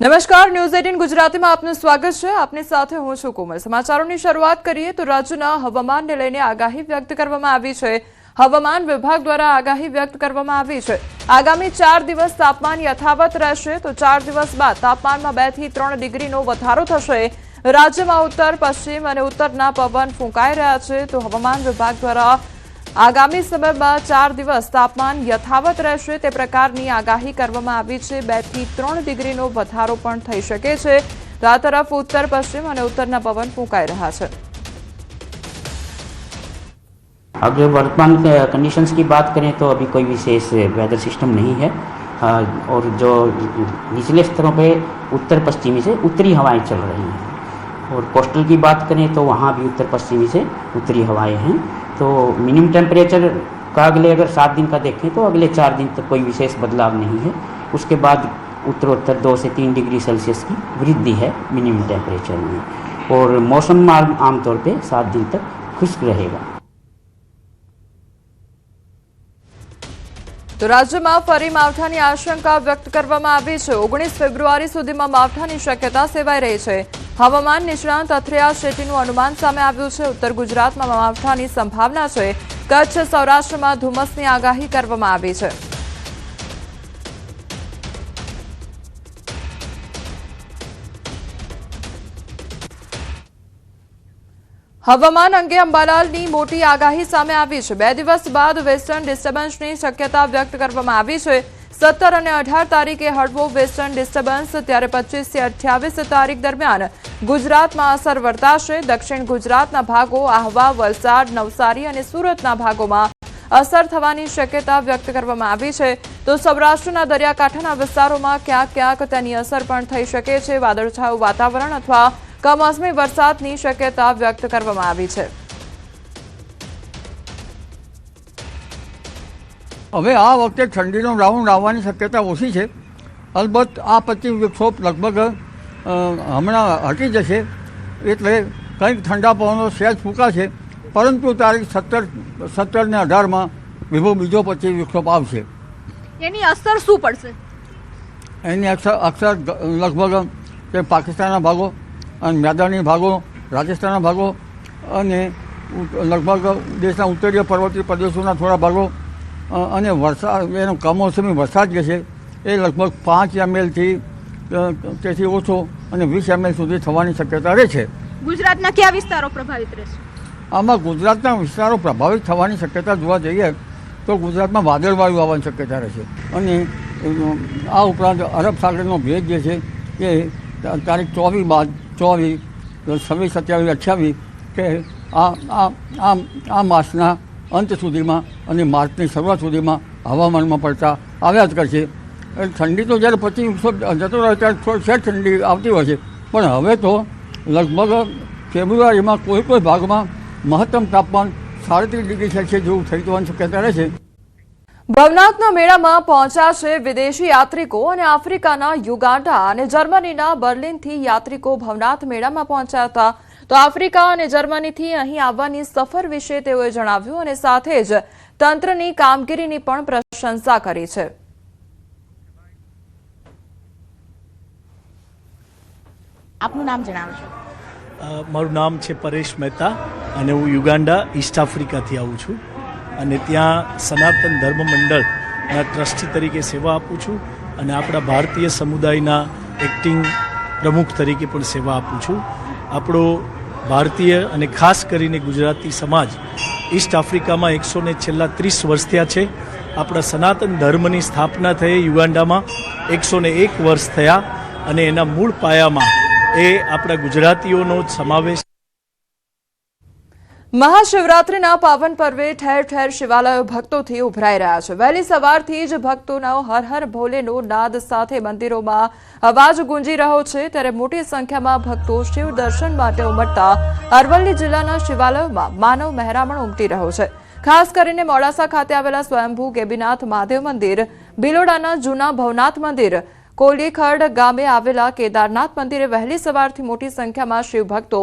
નમસ્કાર, ન્યૂઝ 18 ગુજરાતીમાં આપનું સ્વાગત છે। આપની સાથે હું છું કોમલ। સમાચારોની શરૂઆત કરીએ તો રાજ્યના હવામાનને લઈને આગાહી વ્યક્ત કરવામાં આવી છે। હવામાન વિભાગ દ્વારા આગાહી વ્યક્ત કરવામાં આવી છે। આગામી 4 દિવસ તાપમાન યથાવત રહેશે તો 4 દિવસ બાદ તાપમાનમાં 2 થી 3 ડિગ્રીનો વધારો થશે। રાજ્યમાં ઉત્તર પશ્ચિમ અને ઉત્તરના પવન ફૂંકાઈ રહ્યા છે તો હવામાન વિભાગ દ્વારા આગામી સમયમાં 4 દિવસ તાપમાન યથાવત રહેશે તે પ્રકારની આગાહી કરવામાં આવી છે। 2 થી 3 ડિગ્રીનો વધારો પણ થઈ શકે છે। તો આ તરફ ઉત્તર પશ્ચિમ અને ઉત્તરના પવન ફૂંકાઈ રહ્યા છે। अगर वर्तमान कंडीशंस की बात करें तो अभी कोई विशेष वेदर सिस्टम नहीं है और जो निचले स्तरों पे उत्तर पश्चिमी से उत्तरी हवाएं चल रही हैं और कोस्टल की बात करें तो वहाँ भी उत्तर पश्चिमी से उत्तरी हवाएं हैं। तो मिनिमम टेम्परेचर का अगले अगर 7 दिन का देखें तो अगले 4 दिन तक कोई विशेष बदलाव नहीं है। उसके बाद उत्तरोत्तर 2 से 3 डिग्री सेल्सियस की वृद्धि है मिनिमम टेम्परेचर में और मौसम आमतौर पे 7 दिन तक खुश्क रहेगा। तो राज्यમાં ફરી માવઠાની આશંકા વ્યક્ત કરવામાં આવી છે। 19 ફેબ્રુઆરી સુધીમાં માવઠાની શક્યતા સેવાઈ રહી છે। હવામાન નિષ્ણાંત અથિયા શેટ્ટીનું અનુમાન સામે આવ્યું છે। ઉત્તર ગુજરાતમાં માવઠાની સંભાવના છે। કચ્છ સૌરાષ્ટ્રમાં ધુમ્મસની આગાહી કરવામાં આવી છે। હવામાન અંગે અંબાલાલની મોટી આગાહી સામે આવી છે। 2 દિવસ બાદ વેસ્ટર્ન ડિસ્ટર્બન્સની શક્યતા વ્યક્ત કરવામાં આવી છે। 17 અને 18 તારીખે હળવો વેસ્ટર્ન ડિસ્ટર્બન્સ ત્યારે 25 થી 28 તારીખ દરમિયાન ગુજરાતમાં અસર વર્તાશે। દક્ષિણ ગુજરાતના ભાગો આહવા, વલસાડ, નવસારી અને સુરતના ભાગોમાં અસર થવાની શક્યતા વ્યક્ત કરવામાં આવી છે। તો સૌરાષ્ટ્રના દરિયાકાંઠાના વિસ્તારોમાં ક્યાંક ક્યાંક તેની અસર પણ થઈ શકે છે। વાદળછાયું વાતાવરણ અથવા કમોસમી વરસાદની શક્યતા વ્યક્ત કરવામાં આવી છે। હવે આ વખતે ઠંડીનો રાઉન્ડ આવવાની શક્યતા ઓછી છે। અલબત્ત આ પશ્ચિમ વિક્ષોભ લગભગ હમણાં હટી જશે એટલે કંઈક ઠંડા પવનો સહેજ ફૂંકાશે, પરંતુ તારીખ 17 ને 18માં બીજો પશ્ચિમ વિક્ષોભ આવશે। એની અસર શું પડશે? એની અસર લગભગ કે પાકિસ્તાનના ભાગો અને મેદાની ભાગો, રાજસ્થાનના ભાગો અને લગભગ દેશના ઉત્તરીય પર્વતીય પ્રદેશોના થોડા ભાગો અને વરસાદ એનો કમોસમી વરસાદ જે છે એ લગભગ 5 ml થી તેથી ઓછો અને 20 ml સુધી થવાની શક્યતા રહે છે। ગુજરાતના કયા વિસ્તારો પ્રભાવિત રહેશે? આમાં ગુજરાતના વિસ્તારો પ્રભાવિત થવાની શક્યતા જોવા જઈએ તો ગુજરાતમાં વાદળવાયુ આવવાની શક્યતા રહેશે અને આ ઉપરાંત અરબ સાગરનો ભેજ જે છે એ તારીખ 24 બાદ 24, 26, 27, 28 કે આ માસના અંત સુધીમાં અને માર્ચની શરૂઆત સુધીમાં હવામાનમાં પડતા આવ્યા જ કરશે। ઠંડી તો જ્યારે પશ્ચિમ વિક્ષોભ જતો રહે ત્યારે થોડી સહેજ ઠંડી આવતી હોય છે, પણ હવે તો લગભગ ફેબ્રુઆરીમાં કોઈ ભાગમાં મહત્તમ તાપમાન 37 ડિગ્રી સેલ્સિયસ જેવું થઈ જવાની શક્યતા રહેશે। ભવનાથના મેળામાં પહોંચ્યા છે વિદેશી યાત્રિકો અને આફ્રિકાના યુગાન્ડા અને જર્મનીના બર્લિનથી યાત્રિકો ભવનાથ મેળામાં પહોંચ્યા હતા। તો આફ્રિકા અને જર્મનીથી અહીં આવવાની સફર વિશે તેઓએ જણાવ્યું અને સાથે જ તંત્રની કામગીરીની પણ પ્રશંસા કરી છે। આપનું નામ જણાવજો। મારું નામ છે પરેશ મહેતા અને હું યુગાન્ડા ઈસ્ટ આફ્રિકાથી આવું છું અને ત્યાં સનાતન ધર્મ મંડળના ટ્રસ્ટી તરીકે સેવા આપું છું અને આપણા ભારતીય સમુદાયના એક્ટિંગ પ્રમુખ તરીકે પણ સેવા આપું છું। આપણો ભારતીય અને ખાસ કરીને ગુજરાતી સમાજ ઈસ્ટ આફ્રિકામાં 130 વર્ષ થયા છે। આપણા સનાતન ધર્મની સ્થાપના થઈ યુગાન્ડામાં 101 વર્ષ થયા અને એના મૂળ પાયામાં એ આપણા ગુજરાતીઓનો સમાવેશ। મહાશિવરાત્રિના પાવન પર્વે ઠેર ઠેર શિવાલયો ભક્તોથી ઉભરાઈ રહ્યા છે। વહેલી સવારથી જ ભક્તોનો હર હર ભોલેનો નાદ સાથે મંદિરોમાં અવાજ ગુંજી રહ્યો છે, ત્યારે મોટી સંખ્યામાં ભક્તો શિવ દર્શન માટે ઉમટતા અરવલ્લી જિલ્લાના શિવાલયોમાં માનવ મહેરામણ ઉમટી રહ્યો છે। ખાસ કરીને મોડાસા ખાતે આવેલા સ્વયંભૂ ગેબીનાથ મહાદેવ મંદિર, ભિલોડાના જૂના ભવનાથ મંદિર, કોલીખડ ગામે આવેલા કેદારનાથ મંદિરે વહેલી સવારથી મોટી સંખ્યામાં શિવભક્તો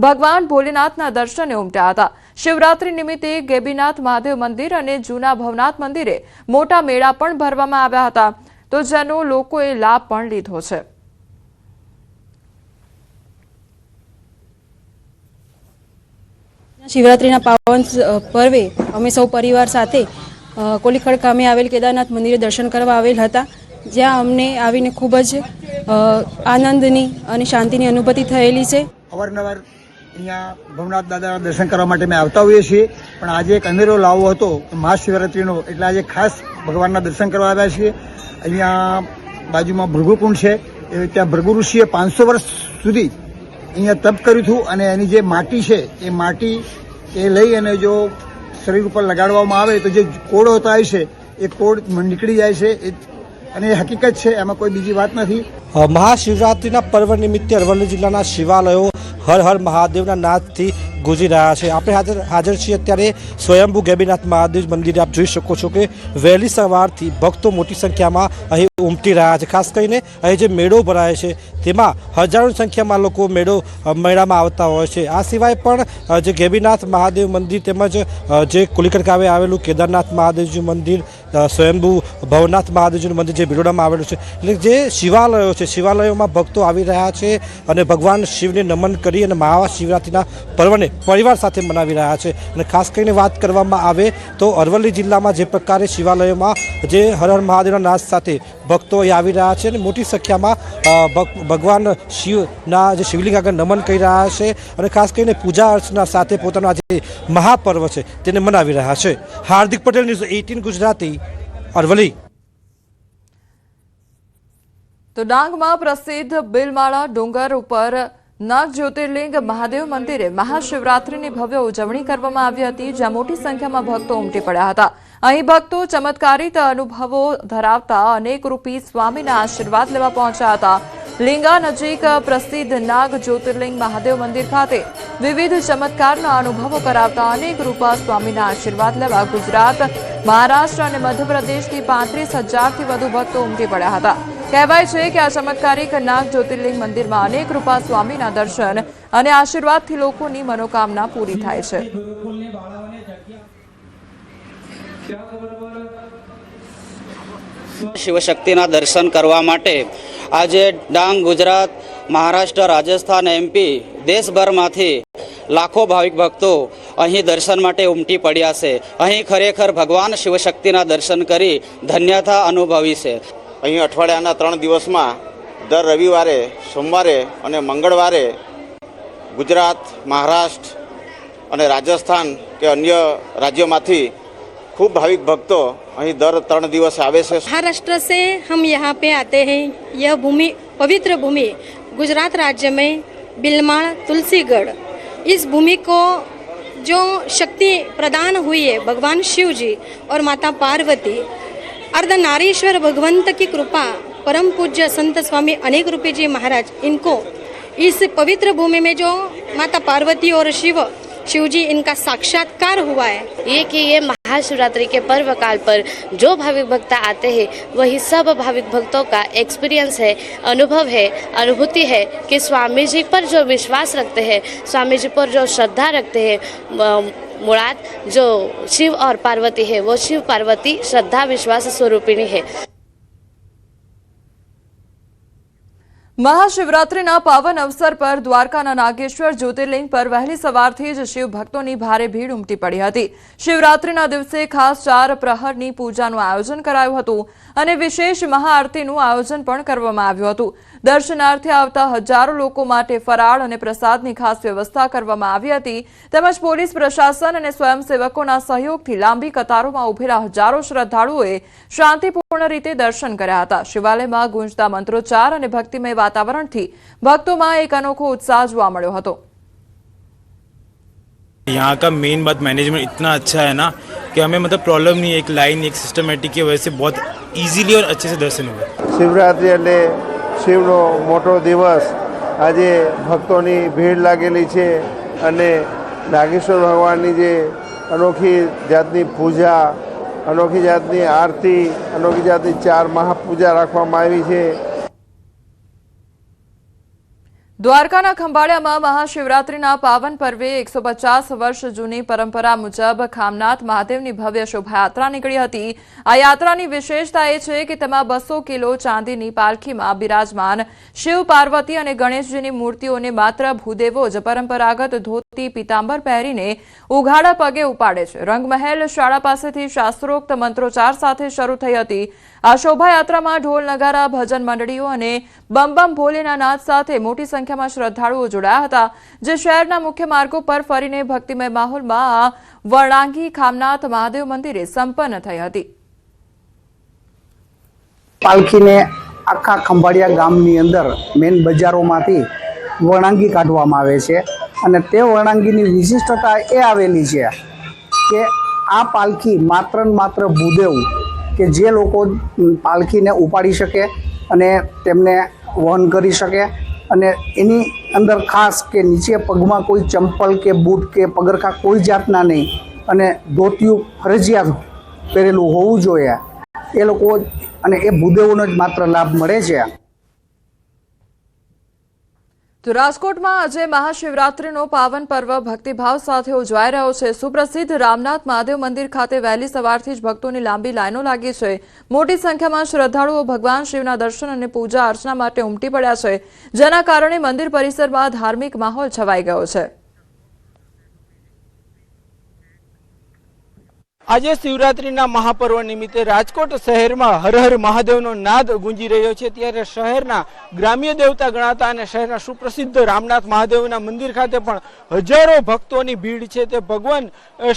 ભગવાન ભોલેનાથના દર્શને ઉમટ્યા હતા। શિવરાત્રી નિમિત્તે ગેબીનાથ મહાદેવ મંદિર અને જૂના ભવનાથ મંદિરે મોટા મેળા પણ ભરવામાં આવ્યા હતા, તો જેનો લોકોએ લાભ પણ લીધો છે। શિવરાત્રિના પાવન પર્વે અમે સૌ પરિવાર સાથે કોલીખડ ગામે આવેલ કેદારનાથ મંદિરે દર્શન કરવા આવેલ હતા, જ્યાં અમને આવીને ખૂબ જ આનંદની અને શાંતિની અનુભૂતિ થયેલી છે. અવારનવાર અહીંયા ભવનાથ દાદાના દર્શન કરવા માટે અમે આવતા હોઈએ છીએ, પણ આજે એક અનેરો લાવો હતો મહાશિવરાત્રિનો, એટલે આજે ખાસ ભગવાનના દર્શન કરવા આવ્યા છીએ. અહીંયા બાજુમાં ભૃગુકુંડ છે, ત્યાં ભૃગુ ઋષિએ 500 વર્ષ સુધી અહીંયા તપ કર્યું હતું, અને એની જે માટી છે એ માટી એ લઈ અને જો શરીર ઉપર લગાડવામાં આવે તો જે કોડ હોતા હોય છે એ કોડ નીકળી જાય છે, અને એ હકીકત છે, એમાં કોઈ બીજી વાત નથી. મહાશિવરાત્રિના પર્વ નિમિત્તે અરવલ્લી જિલ્લાના શિવાલયો હર હર મહાદેવના નાદથી ગુંજી રહ્યા છે. આપણે હાજર છીએ અત્યારે સ્વયંભૂ ગેબીનાથ મહાદેવ મંદિરે. આપ જોઈ શકો છો કે વહેલી સવારથી ભક્તો મોટી સંખ્યામાં અહીં ઉમટી રહ્યા છે. ખાસ કરીને અહીં જે મેળો ભરાય છે તેમાં હજારોની સંખ્યામાં લોકો મેળામાં આવતા હોય છે. આ સિવાય પણ જે ગેબીનાથ મહાદેવ મંદિર તેમજ જે કોલીખડ ગામે આવેલું કેદારનાથ મહાદેવજી મંદિર, સ્વયંભૂ ભવનાથ મહાદેવજીનું મંદિર જે બિલોડામાં આવેલું છે, એટલે જે શિવાલયો છે, શિવાલયોમાં ભક્તો આવી રહ્યા છે અને ભગવાન શિવને નમન કરી અને મહાશિવરાત્રિના પર્વને પરિવાર સાથે મનાવી રહ્યા છે. અને ખાસ કરીને વાત કરવામાં આવે તો અરવલ્લી જિલ્લામાં જે પ્રકારે શિવાલયોમાં જે હર હર મહાદેવના નાદ સાથે ભક્તો અહીં આવી રહ્યા છે અને મોટી સંખ્યામાં ભગવાન શિવના જે શિવલિંગ આગળ નમન કરી રહ્યા છે અને ખાસ કરીને પૂજા અર્ચના સાથે પોતાના જે મહાપર્વ છે તેને મનાવી રહ્યા છે. હાર્દિક પટેલ, ન્યૂઝ 18 ગુજરાતી, અરવલ્લી. તો ડાંગમાં પ્રસિદ્ધ બિલમાળા ડુંગર ઉપર નાગ જ્યોતિર્લિંગ મહાદેવ મંદિરે મહાશિવરાત્રિની ભવ્ય ઉજવણી કરવામાં આવી હતી, જ્યાં મોટી સંખ્યામાં ભક્તો ઉમટી પડ્યા હતા. અહીં ભક્તો ચમત્કારિક અનુભવો ધરાવતા અનેક રૂપી સ્વામીના આશીર્વાદ લેવા પહોંચ્યા હતા. લિંગા નજીક પ્રસિદ્ધ નાગ જ્યોતિર્લિંગ મહાદેવ મંદિર ખાતે વિવિધ ચમત્કારના અનુભવો કરાવતા અનેક રૂપા સ્વામીના આશીર્વાદ લેવા ગુજરાત, મહારાષ્ટ્ર અને મધ્યપ્રદેશથી 35,000થી વધુ ભક્તો ઉમટી પડ્યા હતા. કહેવાય છે કે આ ચમત્કારિક નાગ જ્યોતિર્લિંગ મંદિરમાં અનેક રૂપા સ્વામીના દર્શન અને આશીર્વાદથી લોકોની મનોકામના પૂરી થાય છે. શિવશક્તિના દર્શન કરવા માટે આજે ડાંગ, ગુજરાત, મહારાષ્ટ્ર, રાજસ્થાન, MP દેશભરમાંથી લાખો ભાવિક ભક્તો અહીં દર્શન માટે ઉમટી પડ્યા છે. અહીં ખરેખર ભગવાન શિવશક્તિના દર્શન કરી ધન્યતા અનુભવી છે. અહીં અઠવાડિયાના 3 દિવસમાં દર રવિવારે, સોમવારે અને મંગળવારે ગુજરાત, મહારાષ્ટ્ર અને રાજસ્થાન કે અન્ય રાજ્યોમાંથી खूब भाविक भक्तों અહીં દર 3 દિવસ આવે છે. महाराष्ट्र से हम यहाँ पे आते हैं. यह भूमि पवित्र भूमि गुजरात राज्य में बिलमाड़ तुलसीगढ़, इस भूमि को जो शक्ति प्रदान हुई है भगवान शिव जी और माता पार्वती, अर्धनारीश्वर भगवंत की कृपा, परम पूज्य संत स्वामी अनेक रूपी जी महाराज, इनको इस पवित्र भूमि में जो माता पार्वती और शिव जी इनका साक्षात्कार हुआ है. ये महाशिवरात्रि के पर्व काल पर जो भाविक भक्त आते हैं वही सब भाविक भक्तों का एक्सपीरियंस है, अनुभव है, अनुभूति है कि स्वामी जी पर जो विश्वास रखते हैं, स्वामी जी पर जो श्रद्धा रखते हैं, मुराद जो शिव और पार्वती है वो शिव पार्वती श्रद्धा विश्वास स्वरूपिणी है. મહાશિવરાત્રિના પાવન અવસર પર દ્વારકાના નાગેશ્વર જ્યોતિર્લિંગ પર વહેલી સવારથી જ શિવ ભક્તોની ભારે ભીડ ઉમટી પડી હતી. શિવરાત્રિના દિવસે ખાસ 4 પ્રહરની પૂજાનું આયોજન કરાયું હતું અને વિશેષ મહાઆરતીનું આયોજન પણ કરવામાં આવ્યું હતું. દર્શનાર્થે આવતા હજારો લોકો માટે ફરાળ અને પ્રસાદની ખાસ વ્યવસ્થા કરવામાં આવી હતી. તેમજ પોલીસ પ્રશાસન અને સ્વયંસેવકોના સહયોગથી લાંબી કતારોમાં ઉભેલા હજારો શ્રદ્ધાળુઓએ શાંતિપૂર્ણ રીતે દર્શન કર્યા હતા. શિવાલયમાં ગુંજતા મંત્રોચ્ચાર અને ભક્તિમય वातावरणથી ભક્તોમાં એક અનોખો उत्साह જોવા મળ્યો હતો. यहाँ का मेन बात मैनेजमेंट इतना अच्छा है ना कि हमें मतलब प्रॉब्लम नहीं है. एक लाइन, एक सिस्टमेटिक की वजह से बहुत इजीली और अच्छे से दर्शन हुए. શિવરાત્રિ એટલે શિવનો મોટો દિવસ. આજે ભક્તોની ભીડ લાગેલી છે અને નાગેશ્વર ભગવાનની જે અનોખી જાતની પૂજા, અનોખી જાતની આરતી, અનોખી જાતની 4 મહાપૂજા રાખવામાં આવી છે. દ્વારકાના ખંભાળિયામાં મહાશિવરાત્રિના પાવન પર્વે 150 વર્ષ જૂની પરંપરા મુજબ ખામનાથ મહાદેવની ભવ્ય શોભાયાત્રા નીકળી હતી. આ યાત્રાની વિશેષતા એ છે કે તેમાં 200 કિલો ચાંદીની પાલખીમાં બિરાજમાન શિવ, પાર્વતી અને ગણેશજીની મૂર્તિઓને માત્ર ભૂદેવો જ પરંપરાગત ધોતી પીતાંબર પહેરીને ઉઘાડા પગે ઉપાડે છે. રંગમહેલ શાળા પાસેથી શાસ્ત્રોક્ત મંત્રોચ્ચાર સાથે શરૂ થઈ હતી આ શોભાયાત્રામાં ઢોલ નગારા, ભજન મંડળીઓ અને બમ બમ ભોલેના નાદ સાથે મોટી સંખ્યામાં શ્રદ્ધાળુઓ જોડાયા હતા, જે શહેરના મુખ્ય માર્ગો પર ફરીને ભક્તિમય માહોલમાં વણાંગી ખામનાથ મહાદેવ મંદિરે સંપન્ન થઈ હતી. પાલખીને આખા ખંભાળિયા ગામની અંદર મેન બજારોમાંથી વણાંગી કાઢવામાં આવે છે અને તે વણાંગીની વિશિષ્ટતા એ આવેલી છે કે આ પાલખી માત્ર ને માત્ર ભૂદેવ કે જે લોકો પાલખીને ઉપાડી શકે અને તેમને વહન કરી શકે અને એની અંદર ખાસ કે નીચે પગમાં કોઈ ચંપલ કે બૂટ કે પગરખા કોઈ જાતના નહીં અને ધોતિયું ફરજિયાત પહેરેલું હોવું જોઈએ. એ લોકો અને એ ભૂદેવોનો જ માત્ર લાભ મળે છે. તો રાજકોટમાં આજે મહાશિવરાત્રીનો પાવન પર્વ ભક્તિભાવ સાથે ઉજવાઈ રહ્યો છે. સુપ્રસિદ્ધ રામનાથ મહાદેવ મંદિર ખાતે વહેલી સવારથી જ ભક્તોની લાંબી લાઈનો લાગી છે. મોટી સંખ્યામાં શ્રદ્ધાળુઓ ભગવાન શિવના દર્શન અને પૂજા અર્ચના માટે ઉમટી પડ્યા છે, જેના કારણે મંદિર પરિસરમાં ધાર્મિક માહોલ છવાઈ ગયો છે. આજે શિવરાત્રીના મહાપર્વ નિમિત્તે રાજકોટ શહેરમાં હર હર મહાદેવનો નાદ ગુંજી રહ્યો છે. ત્યારે શહેરના ગ્રામ્ય દેવતા ગણાતા અને શહેરના સુપ્રસિદ્ધ રામનાથ મહાદેવના મંદિર ખાતે પણ હજારો ભક્તોની ભીડ છે તે ભગવાન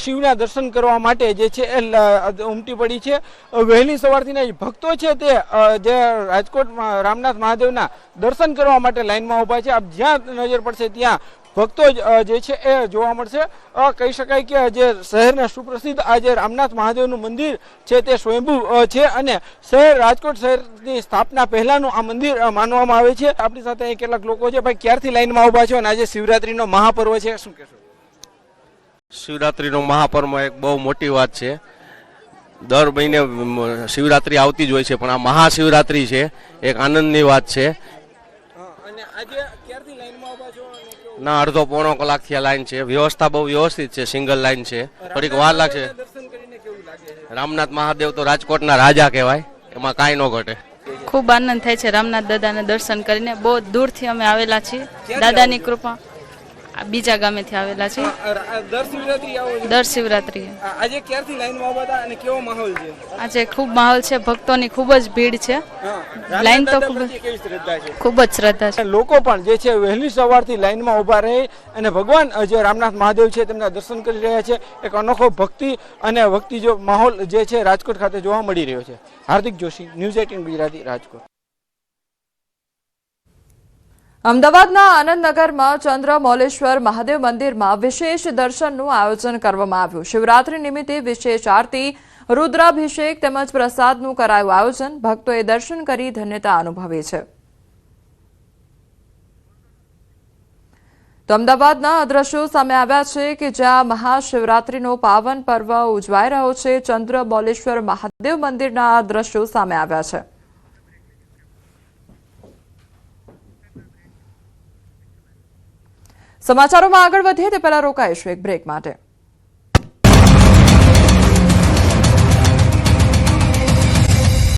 શિવના દર્શન કરવા માટે જે છે એ ઉમટી પડી છે. વહેલી સવારથી ભક્તો છે તે જે રાજકોટમાં રામનાથ મહાદેવના દર્શન કરવા માટે લાઈનમાં ઊભા છે. આપ જ્યાં નજર પડશે ત્યાં ભક્તો જે છે એ જોવા મળશે. કહી શકાય કે જે શહેરના સુપ્રસિદ્ધ આજે રામનાથ મહાદેવનું મંદિર છે તે સ્વયંભૂ છે અને શહેર રાજકોટ શહેરની સ્થાપના પહેલાનું આ મંદિર માનવામાં આવે છે. આપણી સાથે અહીં કેટલાક લોકો છે. ભાઈ, ક્યારથી લાઈનમાં ઊભા છો અને આજે શિવરાત્રીનો મહાપર્વ છે, શું કહેશો? શિવરાત્રીનો મહાપર્વ એક બહુ મોટી વાત છે. દર મહિને શિવરાત્રી આવતી જ હોય છે, પણ આ મહાશિવરાત્રી છે, એક આનંદની વાત છે. અને આજે ક્યારથી લાઈનમાં ઊભા છો? ના, અડધો પોણો કલાકથી આ લાઈન છે. વ્યવસ્થા બહુ વ્યવસ્થિત છે, સિંગલ લાઈન છે. થોડીક વાર લાગશે. રામનાથ મહાદેવ તો રાજકોટના રાજા કહેવાય, એમાં કાંઈ ન ઘટે. ખૂબ આનંદ થાય છે રામનાથ દાદાને દર્શન કરીને. બહુ દૂરથી અમે આવેલા છીએ, દાદાની કૃપા. બીજા ગામેથી આવેલા છીએ. દર શિવરાત્રી. આજે ક્યારથી લાઈનમાં ઊભા હતા અને કેવો માહોલ છે? આજે ખૂબ માહોલ છે, ભક્તોની ખૂબ જ ભીડ છે. લાઈન તો ખૂબ જ શ્રદ્ધા છે. લોકો પણ જે છે વહેલી સવારથી લાઈનમાં ઊભા રહી અને ભગવાન જે રામનાથ મહાદેવ છે તેમના દર્શન કરી રહ્યા છે. એક અનોખો ભક્તિ અને ભક્તિ જો માહોલ જે છે રાજકોટ ખાતે જોવા મળી રહ્યો છે. હાર્દિક જોશી, ન્યૂઝ 18 ગુજરાતી, રાજકોટ. અમદાવાદના આનંદનગરમાં ચંદ્રમૌલેશ્વર મહાદેવ મંદિરમાં વિશેષ દર્શનનું આયોજન કરવામાં આવ્યું. શિવરાત્રી નિમિત્તે વિશેષ આરતી, રુદ્રાભિષેક તેમજ પ્રસાદનું કરાયું આયોજન. ભક્તોએ દર્શન કરી ધન્યતા અનુભવી છે. તો અમદાવાદના દ્રશ્યો સામે આવ્યા છે કે જ્યાં મહાશિવરાત્રીનો પાવન પર્વ ઉજવાઈ રહ્યો છે. ચંદ્રમૌલેશ્વર મહાદેવ મંદિરના દ્રશ્યો સામે આવ્યા છે. સમાચારોમાં આગળ વધીએ તે પહેલા રોકાઈશું એક બ્રેક માટે.